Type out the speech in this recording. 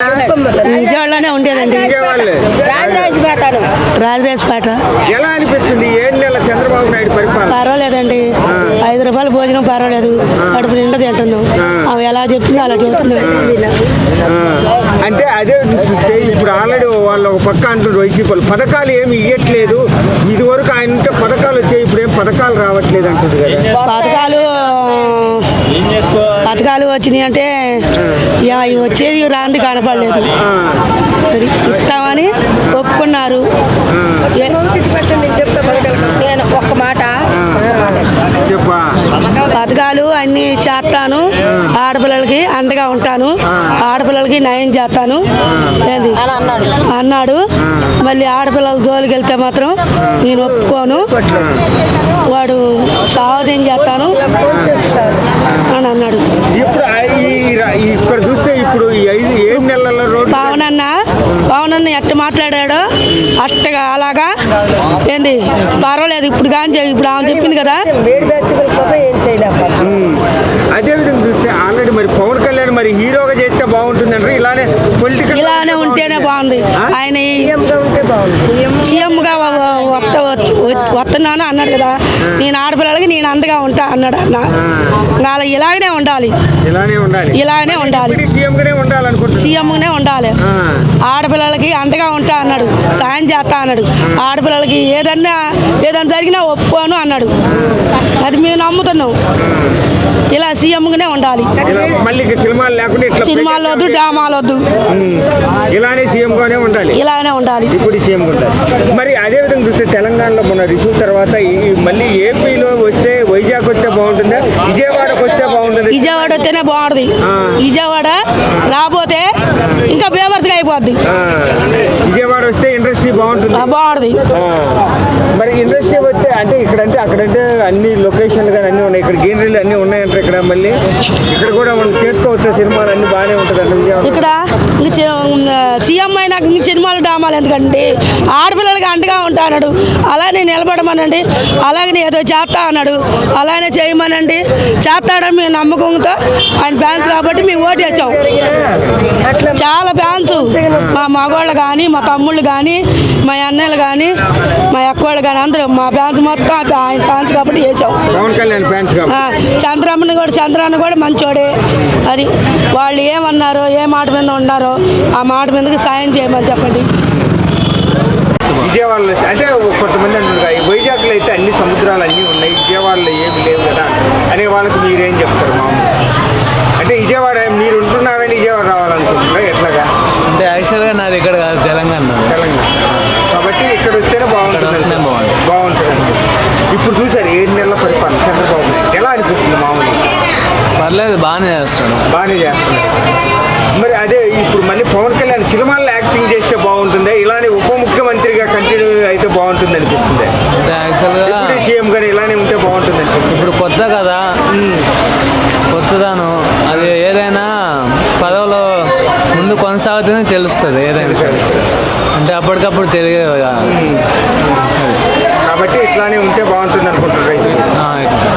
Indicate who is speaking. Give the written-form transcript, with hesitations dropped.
Speaker 1: విజయవాడలోనే ఉండేదండి. రాజరాజపేట.
Speaker 2: ఎలా అనిపిస్తుంది 7 నెలల చంద్రబాబు నాయుడు పరిపాలన?
Speaker 1: పర్వాలేదండి, 5 రూపాయల భోజనం పర్వాలేదు, కడుపు నిండా తింటున్నాం. అవి ఎలా చెప్తుందో అలా చెబుతున్నాం.
Speaker 2: అంటే అదే చూస్తే ఇప్పుడు ఆల్రెడీ వాళ్ళు ఒక పక్క అంటున్నారు వైసీపీ పథకాలు ఏమి ఇవ్వట్లేదు, ఇది వరకు ఆయన ఉంటే పథకాలు వచ్చాయి, ఇప్పుడు ఏం పథకాలు రావట్లేదు అంటుంది కదా.
Speaker 1: పథకాలు వచ్చినాయి అంటే వచ్చేది రాంది కనపడలేదు. ఇస్తామని ఒప్పుకున్నారు. నేను ఒక్క మాట, పథకాలు అన్ని చేస్తాను, ఆడపిల్లలకి అండగా ఉంటాను, ఆడపిల్లలకి న్యాయం చేస్తాను అన్నాడు. మళ్ళీ ఆడపిల్లల జోలికి వెళ్తే మాత్రం నేను ఒప్పుకోను, వాడు సావదేం చేస్తాను అని అన్నాడు.
Speaker 2: ఇక్కడ చూస్తే ఇప్పుడు 7 నెలల రోడ్డు
Speaker 1: పవనన్న ఎట్ట మాట్లాడాడో అట్టగా అలాగా ఏంటి పర్వాలేదు. ఇప్పుడు కానీ ఇప్పుడు ఆమె చెప్పింది కదా.
Speaker 2: అదేవిధంగా చూస్తే ఆల్రెడీ మరి పవన్ కళ్యాణ్ మరి హీరోగా చేస్తే బాగుంటుంది అంటే ఇలానే
Speaker 1: ఉంటేనే బాగుంది. ఆయన సీఎంగా వస్తున్నాను అన్నాడు కదా. నేను ఆడపిల్లలకి నేను అండగా ఉంటా అన్నాడు అన్న. ఇలాగనే ఉండాలి, సీఎంగానే ఉండాలి. ఆడపిల్లలకి అండగా ఉంటా అన్నాడు, సాయం చేస్తా అన్నాడు. ఆడపిల్లలకి ఏదన్నా జరిగినా ఒప్పుకోను అన్నాడు. అది మేము నమ్ముతున్నాం. ఇలా సీఎంగానే ఉండాలి. సినిమాలు వద్దు, డ్రామాలు వద్దు,
Speaker 2: ఇలానే ఉండాలి. ఇప్పుడు సీఎం ఉండాలి. మరి అదే విధంగా చూస్తే తెలంగాణలో మొన్న రిసీవ్ తర్వాత మళ్ళీ ఏపీలో వస్తే వైజాగ్ వస్తే బాగుంటుందా, విజయవాడకు వస్తే బాగుంటుంది?
Speaker 1: విజయవాడ వస్తేనే బాగుంటుంది. విజయవాడ రాబోతే ఇంకా బేవర్స్గా అయిపోద్ది.
Speaker 2: విజయవాడ వస్తే ఇండస్ట్రీ బాగుంటుంది. మరి ఇండస్ట్రీ వస్తే అంటే ఇక్కడంటే అక్కడంటే అన్ని లొకేషన్లు కానీ అన్నీ ఉన్నాయి, ఇక్కడ గ్రీనరీలు అన్నీ ఉన్నాయంటారు. ఇక్కడ మళ్ళీ ఇక్కడ కూడా మనం చేసుకోవచ్చు, సినిమాలు అన్ని బాగానే ఉంటుంది అంటే
Speaker 1: ఇక్కడ సీఎం అయినాక సినిమాలు డ్రామాలు ఎందుకండి, ఆడపిల్లలకి అండగా ఉంటా అన్నాడు. అలానే నిలబడమనండి, అలాగే ఏదో చేస్తా అన్నాడు, అలానే చేయమనండి. చేస్తాడని మేము నమ్మకంతో ఆయన ఫ్యాన్స్ కాబట్టి మేము ఓటేసాం. చాలా ఫ్యాన్స్, మా మగవాళ్ళు కానీ, మా తమ్ముళ్ళు కానీ, మా అన్నయ్యలు కానీ, మా అక్కవాళ్ళు కానీ అందరూ మా ఫ్యాన్స్ మొత్తం ఆయన ఫ్యాన్స్ కాబట్టి వేసాం. చంద్రన్న కూడా మంచోడే. అది వాళ్ళు ఏమన్నారో, ఏ మాట మీద ఉన్నారో ఆ మాట మీదకి సాయం చేయమని చెప్పండి.
Speaker 2: విజయవాడలో అంటే కొంతమంది అంటున్నారు వైజాగ్లో అయితే అన్ని సముద్రాలు అన్నీ ఉన్నాయి, విజయవాడలో ఏమి లేవు కదా అనే వాళ్ళకి మీరేం చెప్తారు? మామూలు అంటే విజయవాడ మీరు ఉంటున్నారని విజయవాడ రావాలనుకుంటున్నారా ఎట్లాగా?
Speaker 3: అంటే యాక్చువల్గా నాది ఇక్కడ కాదు, తెలంగాణ
Speaker 2: కాబట్టి ఇక్కడ వస్తేనే బాగుంటుంది. ఇప్పుడు చూసారు 7 నెలల పరిపాలన చంద్రబాబు నాయుడు ఎలా అనిపిస్తుంది? మామూలు
Speaker 3: పర్లేదు, బాగానే చేస్తున్నాడు.
Speaker 2: మరి అదే ఇప్పుడు మళ్ళీ పవన్ కళ్యాణ్ సినిమాల్లో యాక్టింగ్ చేస్తే బాగుంటుంది, ఇలానే ఉప ముఖ్యమంత్రిగా కంటిన్యూ అయితే బాగుంటుంది అనిపిస్తుంది.
Speaker 3: అంటే యాక్చువల్గా
Speaker 2: సీఎం గానీ ఇలానే ఉంటే బాగుంటుంది అనిపిస్తుంది.
Speaker 3: ఇప్పుడు కొత్త కదా, కొత్తదాను. అది ఏదైనా పదవిలో ముందు కొనసాగుతుందని తెలుస్తుంది ఏదైనా సరే. అంటే అప్పటికప్పుడు తెలియదు
Speaker 2: కాబట్టి ఇట్లానే ఉంటే బాగుంటుంది అనుకుంటున్నారు.